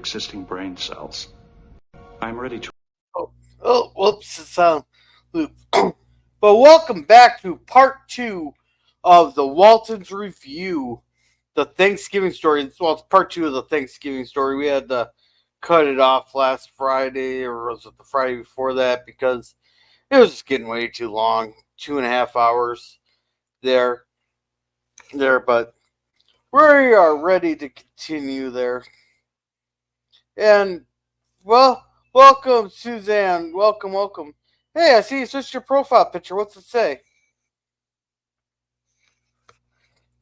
existing brain cells. I'm ready to... Whoops, it's on loop. But welcome back to part 2 of the Waltons review, the Thanksgiving story. Well, it's part 2 of the Thanksgiving story. We had to cut it off last Friday, or was it the Friday before that, because it was just getting way too long. 2.5 hours there, but we are ready to continue there. And, well, welcome, Suzanne. Welcome. Hey, I see you switched your profile picture. What's it say?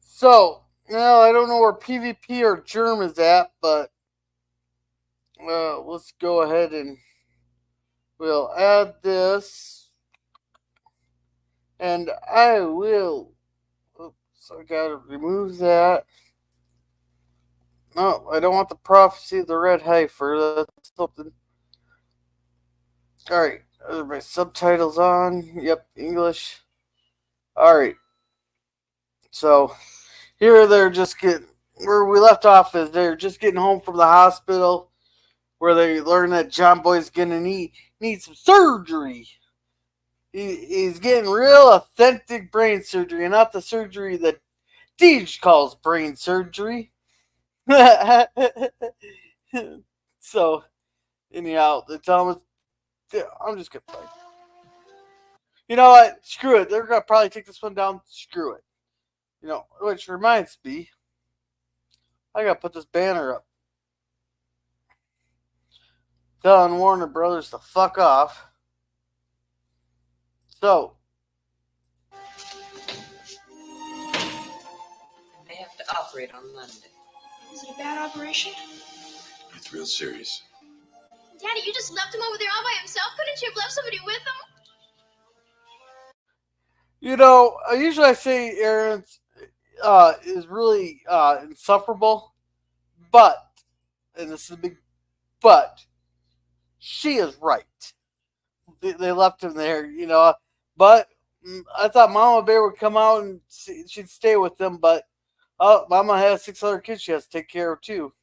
So, now I don't know where PvP or Germ is at, but let's go ahead and we'll add this. And I will... Oops, I gotta remove that. No, I don't want the prophecy of the red heifer. That's something. Alright, are my subtitles on? Yep, English. Alright. So, here they're just getting, where we left off is they're just getting home from the hospital, where they learn that John Boy's gonna need some surgery. He's getting real authentic brain surgery, and not the surgery that Deej calls brain surgery. So, anyhow, they tell him, I'm just gonna play. You know what? Screw it. They're gonna probably take this one down. Screw it. You know, which reminds me, I gotta put this banner up. Telling Warner Brothers to fuck off. So, they have to operate on Monday. Is it a bad operation? It's real serious. Daddy, you just left him over there all by himself? Couldn't you have left somebody with him? you know, usually I say Aaron is really insufferable, but, and this is a big but, she is right. They left him there, you know, but I thought Mama Bear would come out and she'd stay with them, but Mama has 6 other kids she has to take care of too.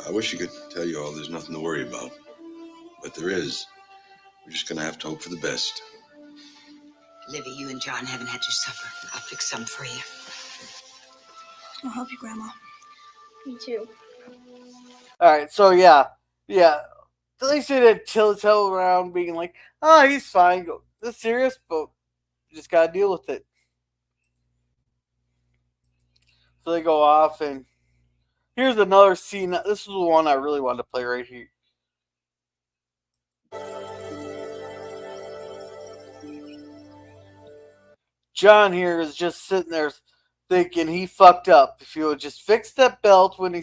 I wish I could tell you all there's nothing to worry about, but there is. We're just gonna have to hope for the best. Livy, you and John haven't had your supper. I'll fix some for you. I'll help you, Grandma. Me too. Alright, so yeah. At least they didn't tell around being like, oh, he's fine. Go, this is serious, but you just gotta deal with it. So they go off, and here's another scene. This is the one I really wanted to play right here. John here is just sitting there thinking he fucked up. If he would just fix that belt when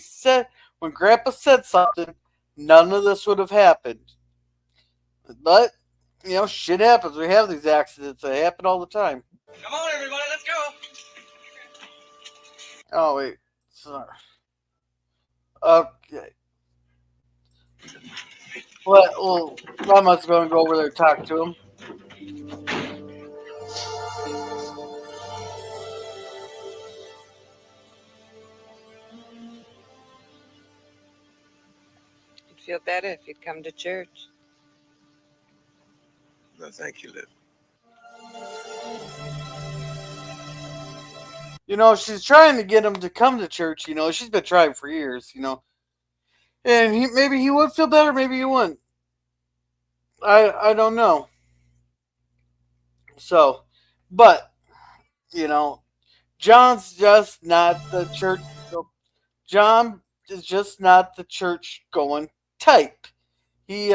Grandpa said something, none of this would have happened. But, you know, shit happens. We have these accidents. They happen all the time. Come on, everybody, let's go. Oh, wait. Sorry. Okay. Well, Mama's going to go over there and talk to him. You'd feel better if you'd come to church. No, thank you, Liv. You know, she's trying to get him to come to church. You know, she's been trying for years, you know. And maybe he would feel better, maybe he wouldn't. I don't know. So, but, you know, John's just not the church. John is just not the church going type. He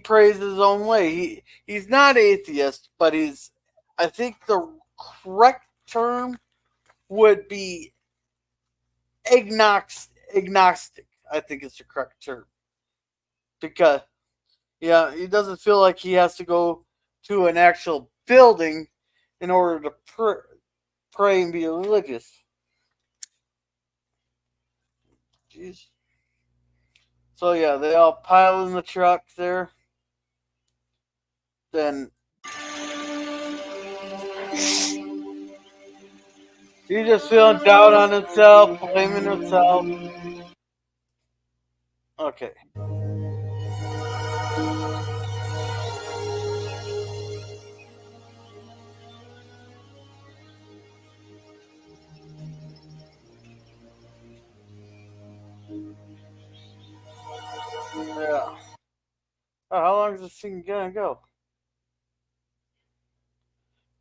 prays his own way. He's not atheist, but I think the correct term would be agnostic. I think it's the correct term. Because, yeah, he doesn't feel like he has to go to an actual building in order to pray and be religious. Jeez. So, yeah, they all pile in the truck there. Then She's just feeling down on herself, blaming herself. Okay. Yeah. Oh, how long is this thing gonna go?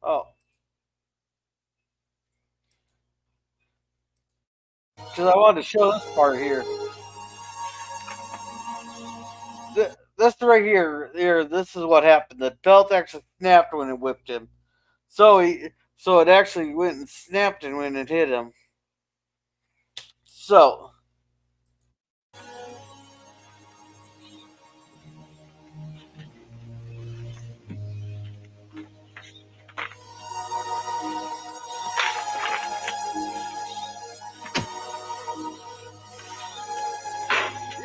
Oh. Because I wanted to show this part here. This right here, this is what happened. The belt actually snapped when it whipped him. So it actually went and snapped and when it hit him. So,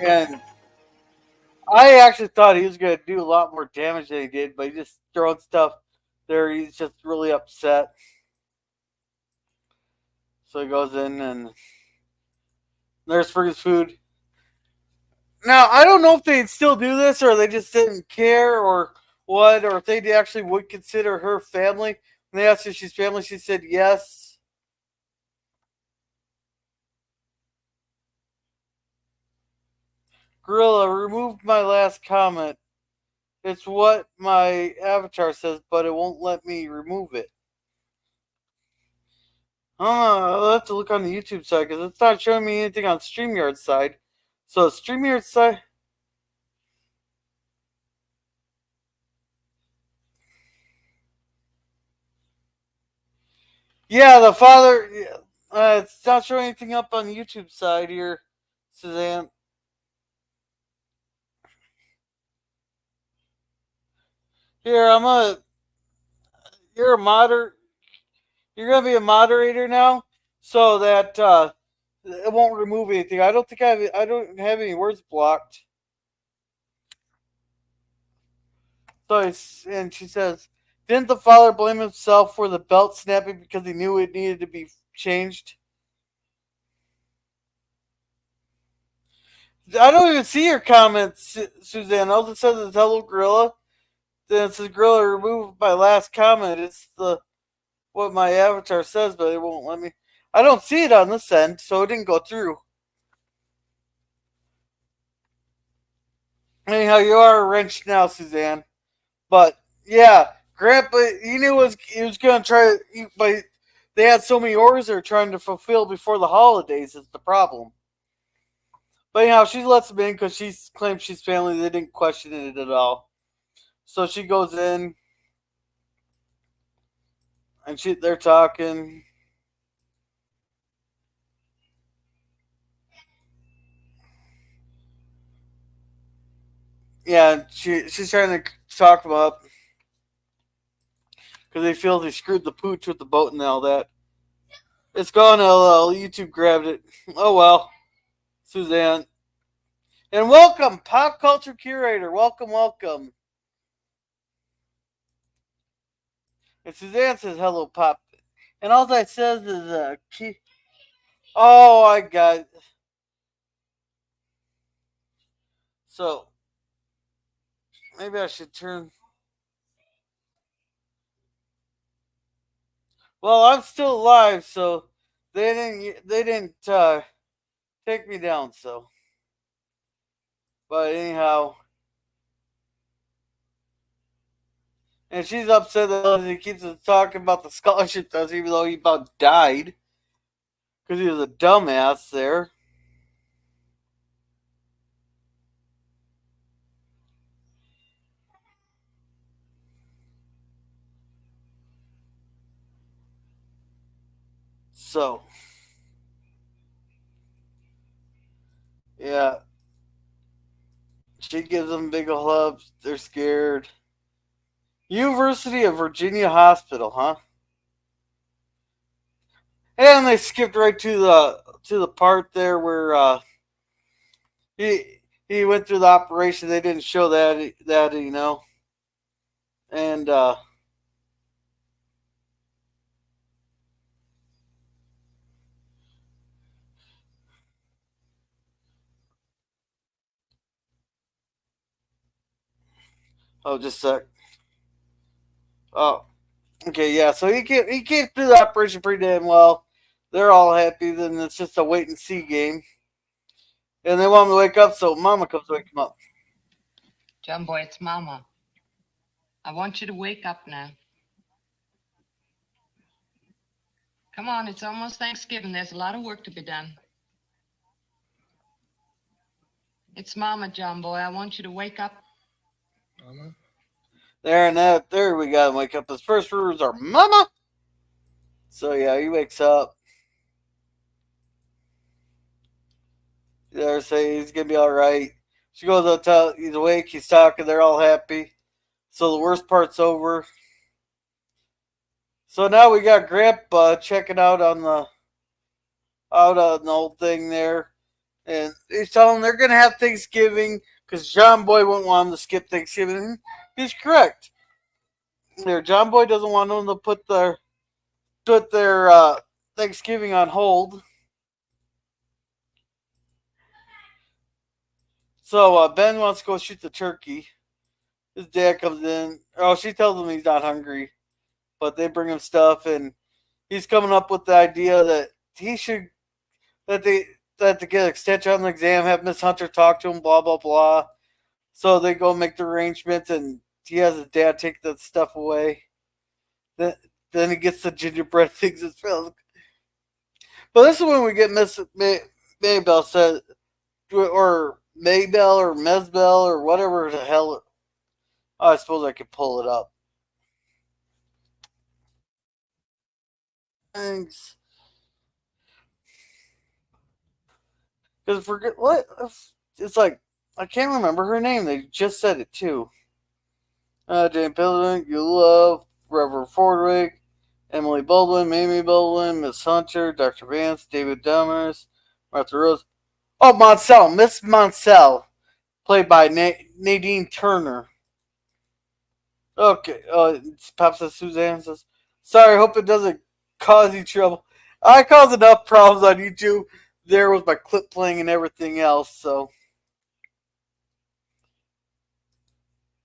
and I actually thought he was going to do a lot more damage than he did, but he just throwing stuff there. He's just really upset. So he goes in and there's for his food. Now, I don't know if they'd still do this or they just didn't care or what, or if they actually would consider her family. When they asked if she's family, she said yes. Gorilla, removed my last comment. It's what my avatar says, but it won't let me remove it. I'll have to look on the YouTube side because it's not showing me anything on StreamYard's side. So StreamYard's side. Yeah, the father. It's not showing anything up on the YouTube side here, Suzanne. Here, You're a moder. You're gonna be a moderator now, so that it won't remove anything. I don't think I don't have any words blocked. So and she says, didn't the father blame himself for the belt snapping because he knew it needed to be changed? I don't even see your comments, Suzanne. All it says is hello, Gorilla. Then it says Gorilla removed my last comment. It's what my avatar says, but it won't let me. I don't see it on this end, so it didn't go through. Anyhow, you are a wrench now, Suzanne. But yeah, Grandpa, he knew he was going to try, but they had so many orders they're trying to fulfill before the holidays is the problem. But anyhow, she lets them in because she claims she's family. They didn't question it at all. So she goes in, and they're talking. Yeah, she's trying to talk about because they feel they screwed the pooch with the boat and all that. It's gone, LL. YouTube grabbed it. Oh well, Suzanne. And welcome, Pop Culture Curator. Welcome, welcome. And Suzanne says, hello, Pop. And all that says is, oh, I got it. So, maybe I should turn. Well, I'm still alive, so they didn't take me down, so. But anyhow. And she's upset that he keeps talking about the scholarship test, even though he about died. Because he was a dumbass there. So. Yeah. She gives them big ol' hugs. They're scared. University of Virginia Hospital, huh? And they skipped right to the part there where he went through the operation. They didn't show that you know, and Oh, just a sec. Oh, okay, yeah. So he came through the operation pretty damn well. They're all happy. Then it's just a wait and see game, and they want him to wake up. So Mama comes to wake him up. John boy, it's Mama. I want you to wake up now. Come on, it's almost Thanksgiving. There's a lot of work to be done. It's Mama, John boy. I want you to wake up. Mama? There we got him wake up. His first words are "Mama." So yeah, he wakes up. They say he's gonna be all right. She goes out, tell he's awake. He's talking. They're all happy. So the worst part's over. So now we got Grandpa checking out on the old thing there, and he's telling them they're gonna have Thanksgiving because John Boy wouldn't want them to skip Thanksgiving. He's correct. There, John Boy doesn't want them to put their Thanksgiving on hold. So Ben wants to go shoot the turkey. His dad comes in. Oh, she tells him he's not hungry, but they bring him stuff, and he's coming up with the idea that to get an extension on the exam, have Miss Hunter talk to him, blah blah blah. So they go make the arrangements, and he has his dad take the stuff away. Then he gets the gingerbread things as well. But this is when we get Miss Maybell said, or Maybell or Mesbell or whatever the hell. Oh, I suppose I could pull it up. Thanks. Because forget what it's like. I can't remember her name. They just said it too. Jenny Pendleton, Eula, Reverend Fordwig, Emily Baldwin, Mamie Baldwin, Miss Hunter, Dr. Vance, David Demers, Martha Rose. Oh, Monsell, Miss Monsell, played by Nadine Turner. Okay, Pop says Suzanne says, sorry, hope it doesn't cause you trouble. I caused enough problems on YouTube there with my clip playing and everything else, so.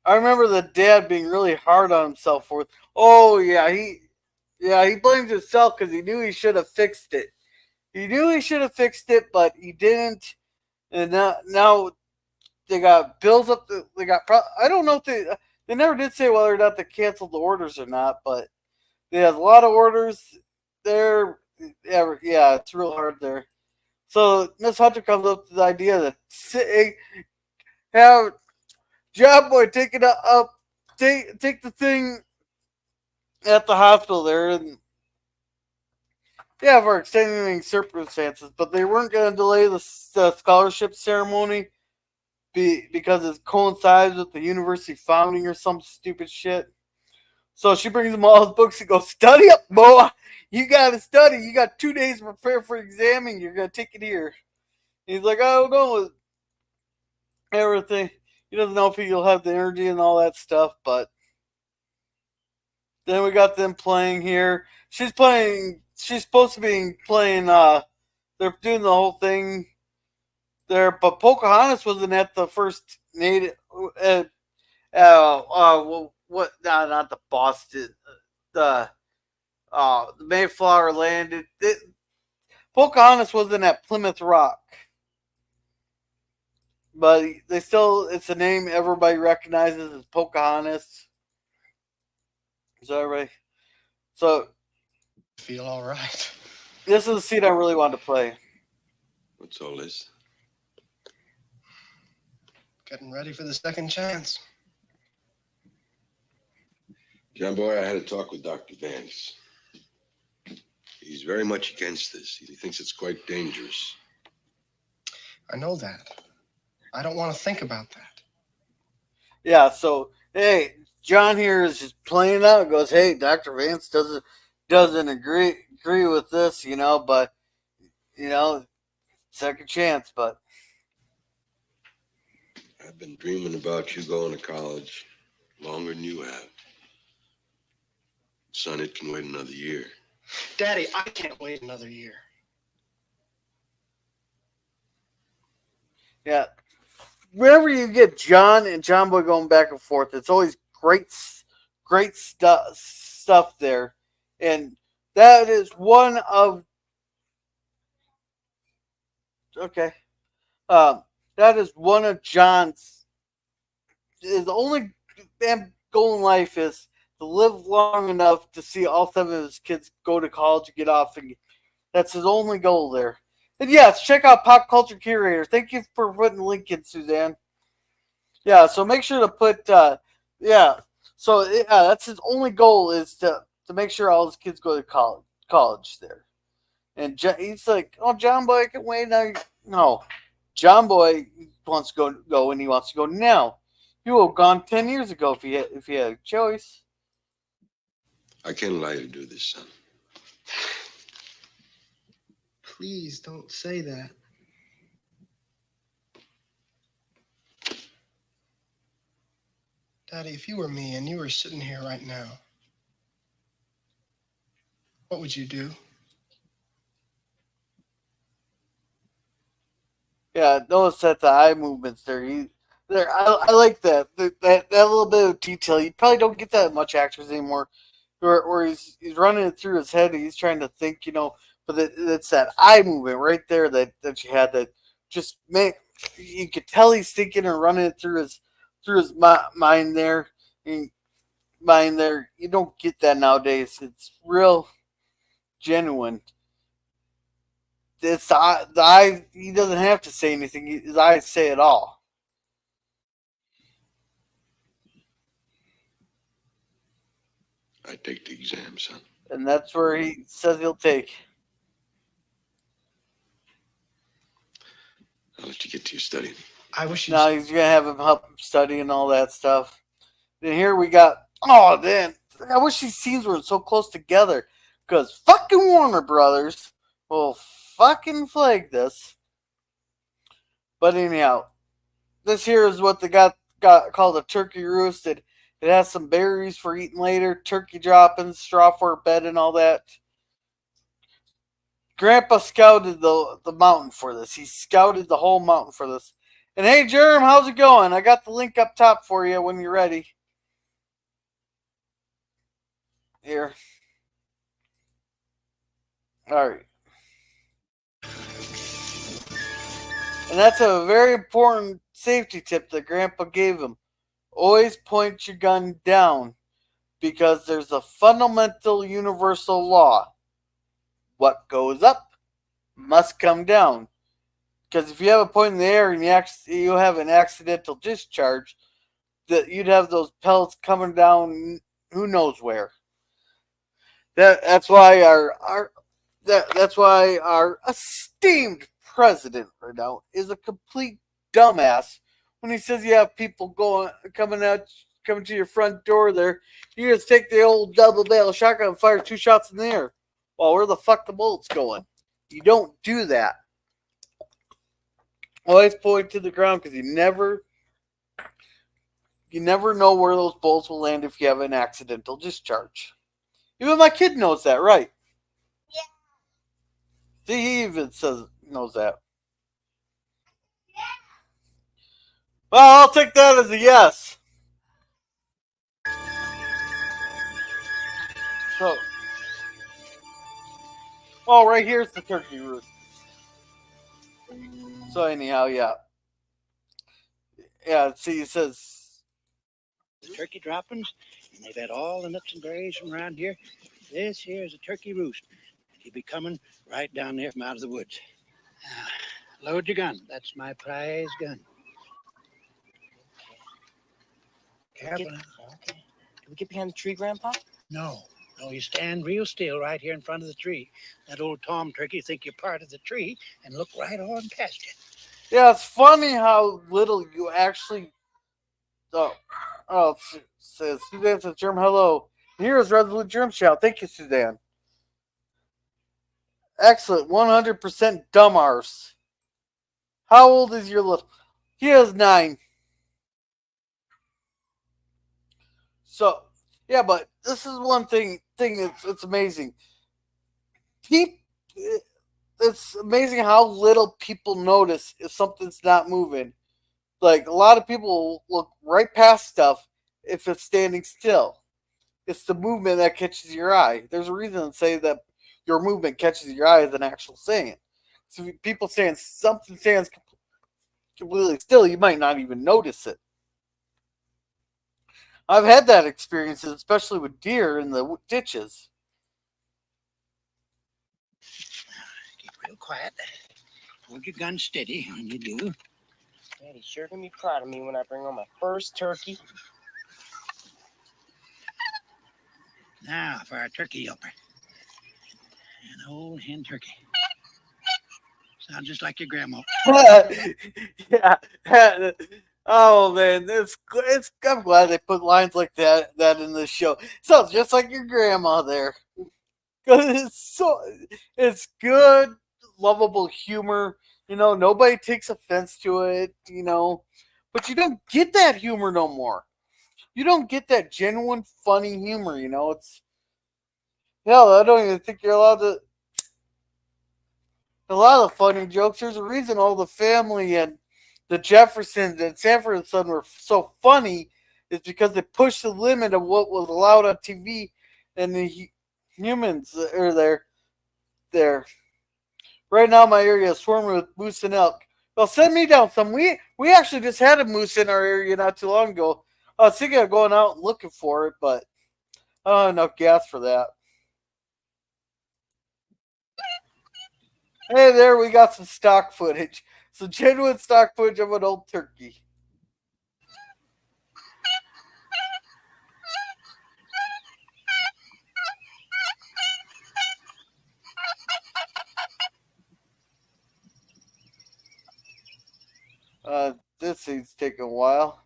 I remember the dad being really hard on himself for it. Oh, yeah, he blames himself because he knew he should have fixed it. He knew he should have fixed it, but he didn't. And now they got bills up. I don't know if they never did say whether or not they canceled the orders or not, but they have a lot of orders there. Yeah, it's real hard there. So Miss Hunter comes up with the idea that have Job Boy take it up, take the thing at the hospital there, and yeah, for extenuating circumstances, but they weren't going to delay the scholarship ceremony because it coincides with the university founding or some stupid shit. So she brings him all his books and goes, study up, boy. You got to study. You got 2 days to prepare for exam, and you're going to take it here. And he's like, I don't know everything. He doesn't know if he'll have the energy and all that stuff, but then we got them playing here. She's supposed to be playing, they're doing the whole thing there, but Pocahontas wasn't at the first native, not the Boston, the Mayflower landed. Pocahontas wasn't at Plymouth Rock. But it's a name everybody recognizes as Pocahontas. So Feel all right. This is the scene I really wanted to play. What's all this? Getting ready for the second chance. John Boy, I had a talk with Dr. Vance. He's very much against this. He thinks it's quite dangerous. I know that. I don't want to think about that. Yeah, so hey, John here is just playing out. Goes, hey, Dr. Vance doesn't agree with this, but second chance. But I've been dreaming about you going to college longer than you have. Son, it can wait another year. Daddy, I can't wait another year. yeah, whenever you get John and John Boy going back and forth, it's always great stuff there, and that is one of okay. That is one of John's. His only goal in life is to live long enough to see all 7 of his kids go to college and get off, and that's his only goal there. And yes, check out Pop Culture Curator. Thank you for putting the link in, Suzanne. Yeah, so make sure to put, that's his only goal is to make sure all his kids go to college there. And he's like, oh, John Boy, I can wait now. No, John Boy wants to go, and he wants to go now. You would have gone 10 years ago if you had a choice. I can't allow you to do this, son. Please don't say that. Daddy, if you were me and you were sitting here right now, what would you do? Yeah, notice that the eye movements there. I like that. That little bit of detail. You probably don't get that much actors anymore, where he's running it through his head. And he's trying to think, but it's that eye movement right there that you had that just you could tell he's thinking and running it through his mind there. You don't get that nowadays. It's real genuine. It's the eye. He doesn't have to say anything. His eyes say it all. I take the exam, son. And that's where he says he'll take. I'll let you get to your study. I wish you. Now he's gonna have him help him study and all that stuff. Then here we got. Oh, then I wish these scenes were so close together, because fucking Warner Brothers will fucking flag this. But anyhow, this here is what they got called a turkey roost. It has some berries for eating later, turkey droppings, straw for a bed, and all that. Grandpa scouted the mountain for this. He scouted the whole mountain for this. And hey, Germ, how's it going? I got the link up top for you when you're ready. Here. All right. And that's a very important safety tip that Grandpa gave him. Always point your gun down, because there's a fundamental universal law. What goes up must come down. Because if you have a point in the air and you have an accidental discharge, that you'd have those pellets coming down who knows where. That's why our esteemed president right now is a complete dumbass when he says you have people coming to your front door there. You just take the old double barrel shotgun and fire 2 shots in the air. Well, where the fuck the bullets going? You don't do that. Always point to the ground, because you never know where those bullets will land if you have an accidental discharge. Even my kid knows that, right? Yeah. See, he even knows that. Yeah. Well, I'll take that as a yes. So, right here's the turkey roost. So anyhow, yeah. See, it says the turkey droppings, and they've had all the nuts and berries from around here. This here is a turkey roost. He'll be coming right down there from out of the woods. Load your gun. That's my prize gun. Careful. Okay. Can we get behind the tree, Grandpa? No, you stand real still right here in front of the tree. That old Tom turkey think you're part of the tree and look right on past you. Yeah, it's funny how little you actually. It says Suzanne says, Germ, hello. Here is Resolute Germ Shout. Thank you, Suzanne. Excellent. 100% dumb arse. How old is your little? He is 9. So, yeah, but this is one thing it's amazing. It's amazing how little people notice if something's not moving. Like, a lot of people look right past stuff if it's standing still. It's the movement that catches your eye. There's a reason to say that your movement catches your eye than actual saying. So if people saying something stands completely still, you might not even notice it. I've had that experience, especially with deer in the ditches. Keep real quiet. Hold your gun steady when you do. Daddy's sure gonna be proud of me when I bring home my first turkey. Now for our turkey yelper. An old hen turkey. Sounds just like your grandma. Yeah. Oh man, it's. I'm glad they put lines like that in the show. Sounds just like your grandma there. It's good, lovable humor. Nobody takes offense to it. But you don't get that humor no more. You don't get that genuine, funny humor. It's hell. I don't even think you're allowed to. A lot of funny jokes. There's a reason all the family and the Jeffersons and Sanford and Son were so funny, is because they pushed the limit of what was allowed on TV, and the humans are there. Right now, my area is swarming with moose and elk. Well, send me down some. We actually just had a moose in our area not too long ago. I was thinking of going out and looking for it, but I don't have enough gas for that. Hey there, we got some stock footage. Some genuine stock footage of an old turkey. This thing's taking a while.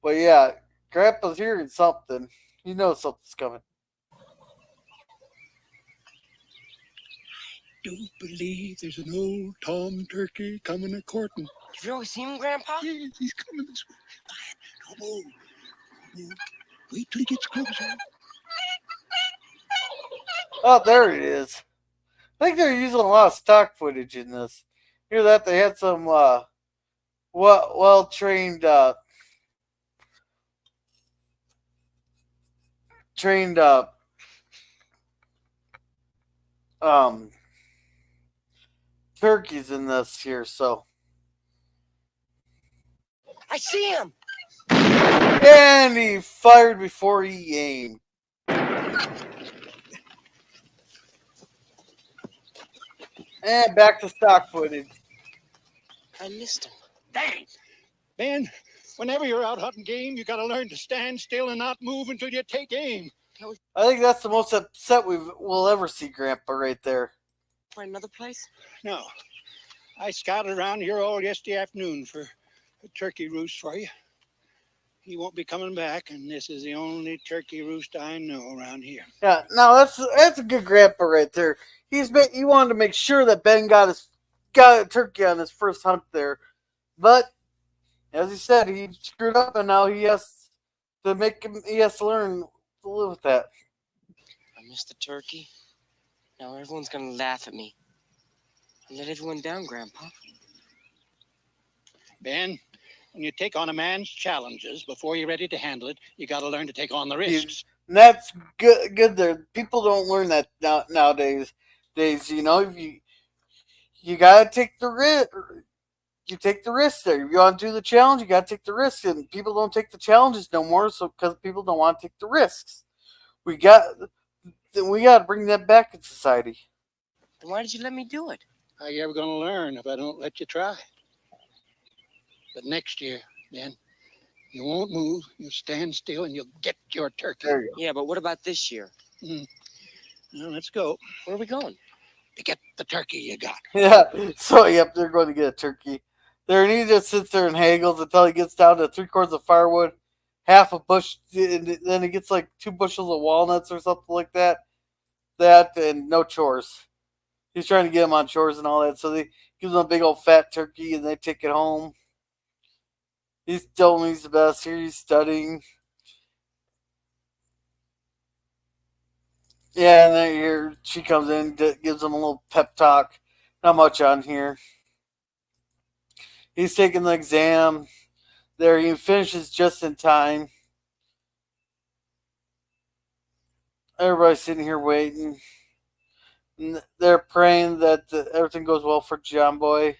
But yeah, Grandpa's hearing something. He knows something's coming. Don't believe there's an old Tom turkey coming a courting. Have you always seen him, Grandpa? Yes, he's coming this way. Quiet. Don't move. Don't move. Wait till he gets closer. Oh, there it is. I think they're using a lot of stock footage in this. Hear that? They had some well-trained turkeys in this here, so. I see him. And he fired before he aimed. And back to stock footage. I missed him. Dang! Ben, whenever you're out hunting game, you gotta learn to stand still and not move until you take aim. I think that's the most upset we'll ever see Grandpa right there. For another place? No. I scouted around here all yesterday afternoon for a turkey roost for you. He won't be coming back, and this is the only turkey roost I know around here. Yeah, no, that's a good Grandpa right there. He wanted to make sure that Ben got a turkey on his first hunt there, but as he said, he screwed up, and now he has to learn to live with that. I missed the turkey. Now everyone's gonna laugh at me. I let everyone down, Grandpa. Ben, when you take on a man's challenges before you're ready to handle it, you got to learn to take on the risks. And that's good there. People don't learn that nowadays. You gotta take the risk. You take the risk there. If you want to do the challenge, you gotta take the risk. And people don't take the challenges no more, so because people don't want to take the risks. We got to bring that back in society. Then why did you let me do it? How you ever going to learn if I don't let you try? But next year, Ben, you won't move. You'll stand still and you'll get your turkey. There you go. Yeah, but what about this year? Well, let's go. Where are we going? To get the turkey you got. Yeah. So yep, they're going to get a turkey. There, and he just sits there and haggles until he gets down to 3/4 of firewood, half a bush, and then he gets like 2 bushels of walnuts or something like that. That and no chores. He's trying to get him on chores and all that, so they give him a big old fat turkey and they take it home. He's telling me he's the best. Here he's studying. Yeah, and then here she comes in, gives him a little pep talk. Not much on here. He's taking the exam. There, he finishes just in time. Everybody's sitting here waiting. And they're praying that everything goes well for John Boy.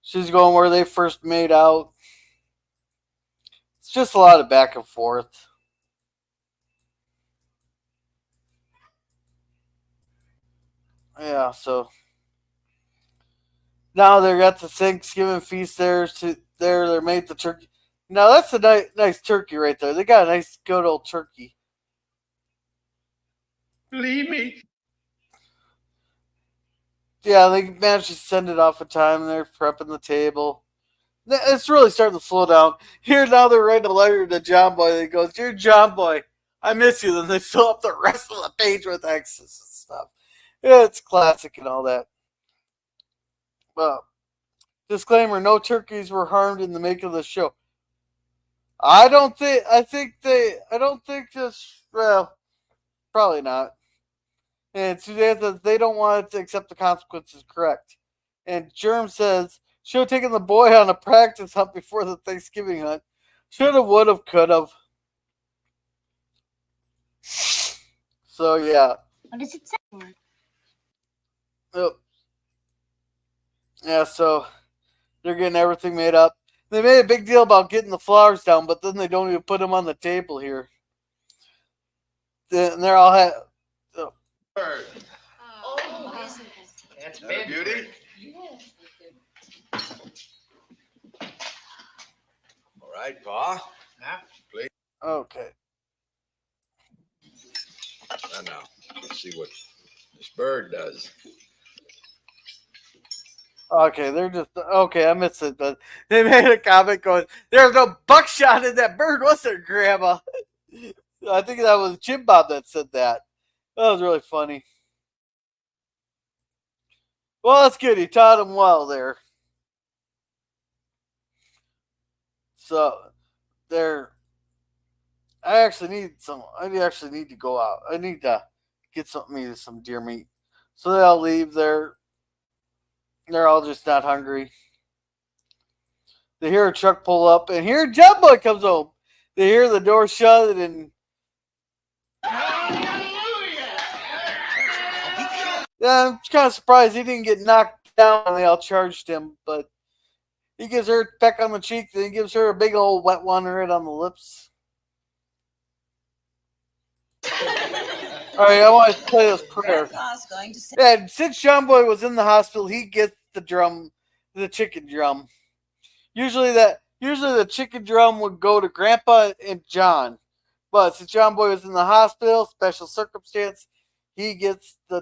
She's going where they first made out. It's just a lot of back and forth. Yeah, so now they got the Thanksgiving feast there. They made the turkey. Now that's a nice turkey right there. They got a nice good old turkey. Leave me. Yeah, they managed to send it off in time, and they're prepping the table. It's really starting to slow down. Here now they're writing a letter to John Boy that goes, "Dear John Boy, I miss you." Then they fill up the rest of the page with X's and stuff. Yeah, it's classic and all that. Well, disclaimer: no turkeys were harmed in the making of the show. I don't think this. Well, probably not. And Suzanne, they don't want to accept the consequences. Correct. And Germ says, should have taken the boy on a practice hunt before the Thanksgiving hunt. Should have, would have, could have. So, yeah. What does it say for? Oh. Yeah, so they're getting everything made up. They made a big deal about getting the flowers down, but then they don't even put them on the table here. And they're all Bird. Oh, isn't it? That's Is that a beauty? All right, Pa. Please. okay. Now, let's see what this bird does. Okay, they're just okay. I missed it, but they made a comment going, "There's no buckshot in that bird, was there, Grandma?" I think that was Jim Bob that said that. That was really funny. Well, that's good. He taught him well there. So, there. I actually need to go out. I need to get some deer meat. So they all leave. They're all just not hungry. They hear a truck pull up, and here John Boy comes home. They hear the door shut, and yeah, I'm kind of surprised he didn't get knocked down when they all charged him. But he gives her a peck on the cheek, then he gives her a big old wet one right on the lips. All right, I want to play this prayer. And since John Boy was in the hospital, he gets the chicken drum. Usually the chicken drum would go to Grandpa and John, but since John Boy was in the hospital, special circumstance, he gets the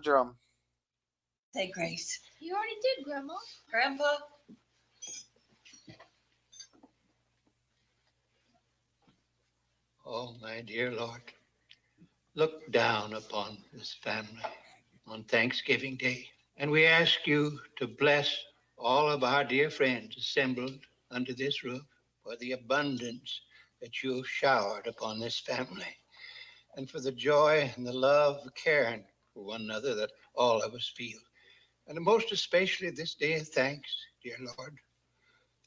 drum. Say grace. You already did, Grandma. Grandpa? Oh, my dear Lord, look down upon this family on Thanksgiving Day, and we ask you to bless all of our dear friends assembled under this roof for the abundance that you have showered upon this family, and for the joy and the love, the caring for one another that all of us feel. And most especially this day of thanks, dear Lord,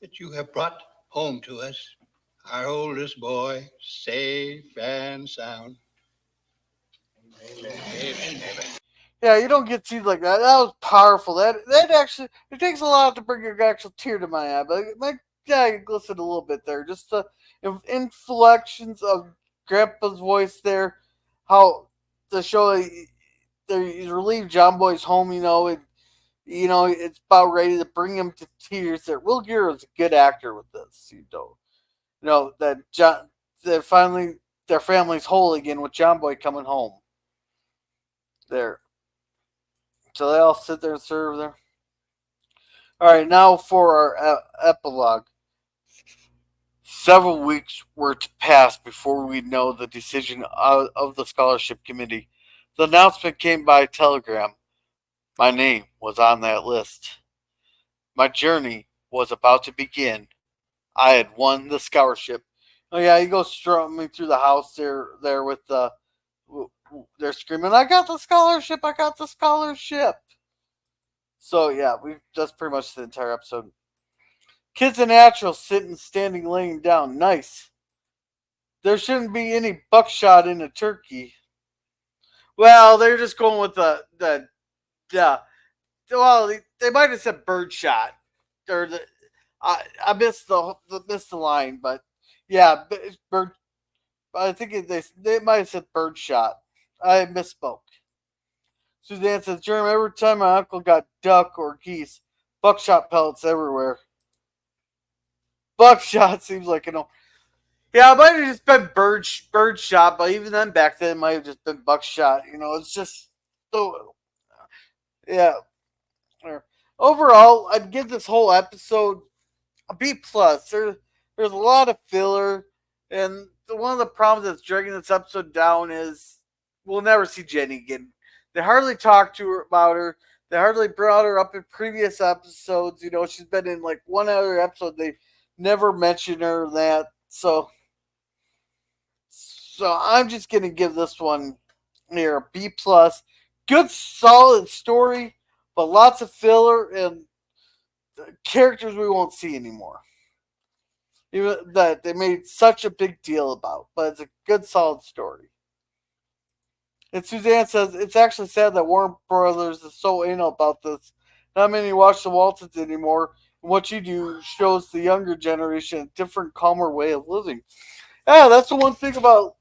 that you have brought home to us our oldest boy, safe and sound. Amen. Amen. Yeah, you don't get scenes like that. That was powerful. That actually, it takes a lot to bring an actual tear to my eye. But I glistened a little bit there. Just the inflections of Grandpa's voice there. How the show, he's relieved John Boy's home, it's about ready to bring him to tears there. Will Gear is a good actor with this, that finally their family's whole again with John Boy coming home. There. So they all sit there and serve there. All right, now for our epilogue. Several weeks were to pass before we know the decision of the scholarship committee. The announcement came by telegram. My name was on that list. My journey was about to begin. I had won the scholarship. Oh yeah, he goes strumming through the house there with the. They're screaming, "I got the scholarship! I got the scholarship!" So yeah, that's pretty much the entire episode. Kids a natural, sitting, standing, laying down. Nice. There shouldn't be any buckshot in a turkey. Well, they're just going with the well, they might have said bird shot. Or I missed the line, but yeah, bird. I think they might have said bird shot. I misspoke. Suzanne says, Jeremy, every time my uncle got duck or geese, buckshot pellets everywhere. Buckshot seems like yeah, it might have just been bird shot, but even then back then it might have just been buckshot. It's just so yeah. Overall, I'd give this whole episode a B plus. There's a lot of filler, and one of the problems that's dragging this episode down is we'll never see Jenny again. They hardly talked to her about her. They hardly brought her up in previous episodes. She's been in like one other episode. They never mentioned her that. So I'm just gonna give this one here a B plus. Good, solid story, but lots of filler and characters we won't see anymore. Even that they made such a big deal about, but it's a good, solid story. And Suzanne says, it's actually sad that Warner Brothers is so anal about this. Not many watch the Waltons anymore. And what you do shows the younger generation a different, calmer way of living. Yeah, that's the one thing I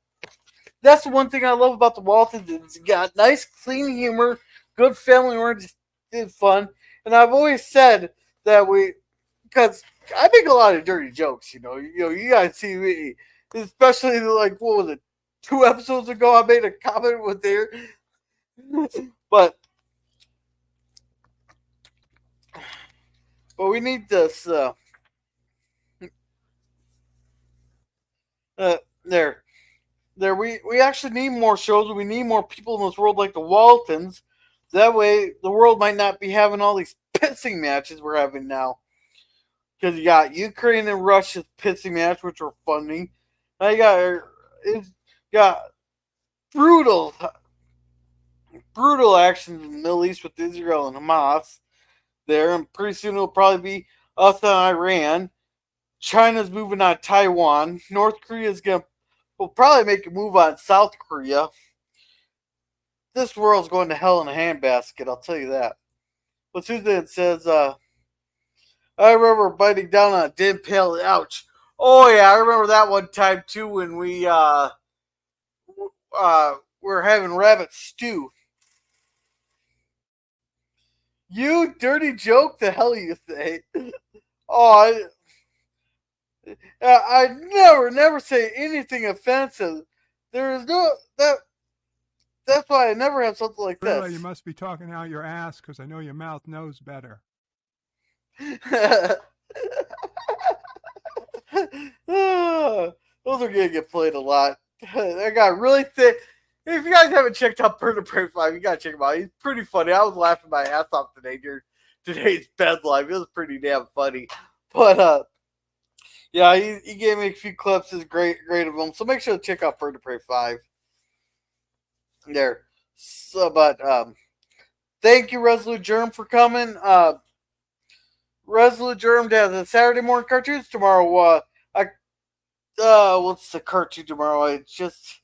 love about the Waltons. It's got nice, clean humor, good family oriented fun. And I've always said that because I make a lot of dirty jokes, you guys see me, especially like, what was it, 2 episodes ago, I made a comment with there, but we need this, we actually need more shows. We need more people in this world like the Waltons. That way, the world might not be having all these pissing matches we're having now. Because you got Ukraine and Russia's pissing match, which were funny. Now you got brutal actions in the Middle East with Israel and Hamas there. And pretty soon it'll probably be us and Iran. China's moving on Taiwan. North Korea's will probably make a move on South Korea. This world's going to hell in a handbasket, I'll tell you that. But Susan says, I remember biting down on a dim pail. Ouch. Oh, yeah, I remember that one time, too, when we were having rabbit stew. You dirty joke, the hell you say? Oh, I never say anything offensive. There is that's why I never have something like this. Really, you must be talking out your ass because I know your mouth knows better. Those are gonna get played a lot. That guy really thick. If you guys haven't checked out Bird of Prey 5, you gotta check him out. He's pretty funny. I was laughing my ass off today during today's bed live. It was pretty damn funny. But yeah, he gave me a few clips. It's great of him. So make sure to check out Bird of Prey 5. There. So, but thank you, Resolute Germ, for coming. Resolute Germ has a Saturday morning cartoons tomorrow. What's the cartoon tomorrow? It's just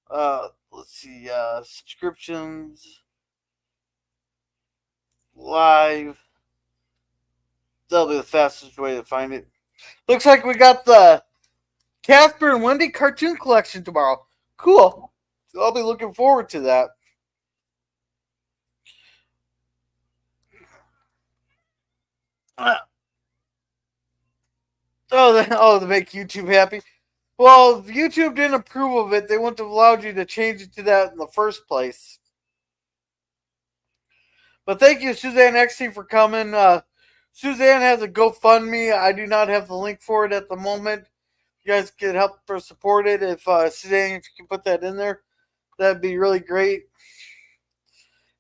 let's see, subscriptions live. That'll be the fastest way to find it. Looks like we got the Casper and Wendy cartoon collection tomorrow. Cool. So I'll be looking forward to that. To make YouTube happy. Well, if YouTube didn't approve of it, they wouldn't have allowed you to change it to that in the first place. But thank you, Suzanne XT, for coming. Suzanne has a GoFundMe. I do not have the link for it at the moment. You guys can help her support it. If Suzanne, if you can put that in there, that'd be really great.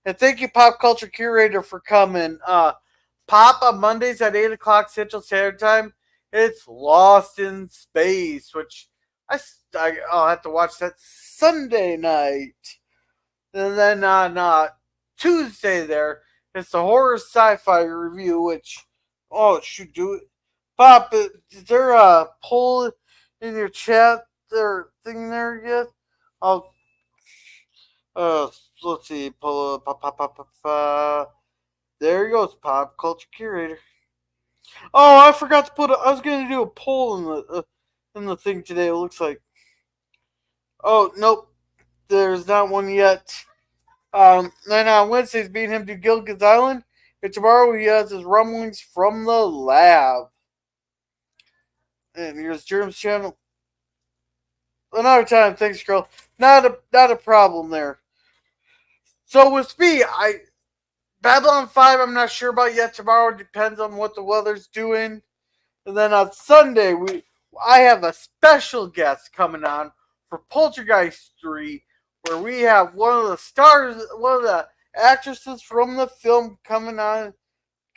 And thank you, Pop Culture Curator, for coming. Pop on Mondays at 8 o'clock Central Standard Time. It's Lost in Space, which I'll have to watch that Sunday night. And then on Tuesday there, it's the horror sci-fi review, which, it should do it. Pop, is there a poll in your chat or thing there yet? I'll let's see. Pull up. There he goes, pop culture curator. Oh, I forgot to put. I was going to do a poll in the thing today. It looks like. Oh nope, there's not one yet. Then on Wednesdays, beating him to Gilligan's Island, and tomorrow he has his rumblings from the lab. And here's Germ's channel. Another time, thanks, girl. Not a problem there. So with me, Babylon 5, I'm not sure about yet. Tomorrow depends on what the weather's doing. And then on Sunday, I have a special guest coming on for Poltergeist 3, where we have one of the stars, one of the actresses from the film coming on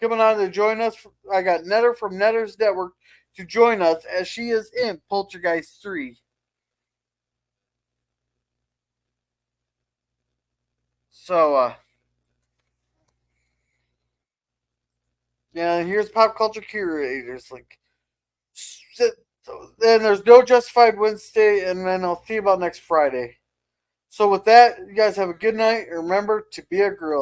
to join us. I got Netter from Netter's Network to join us as she is in Poltergeist 3. So, yeah, here's Pop Culture Curators. Like, then there's no Justified Wednesday, and then I'll see you about next Friday. So with that, you guys have a good night. Remember to be a girl.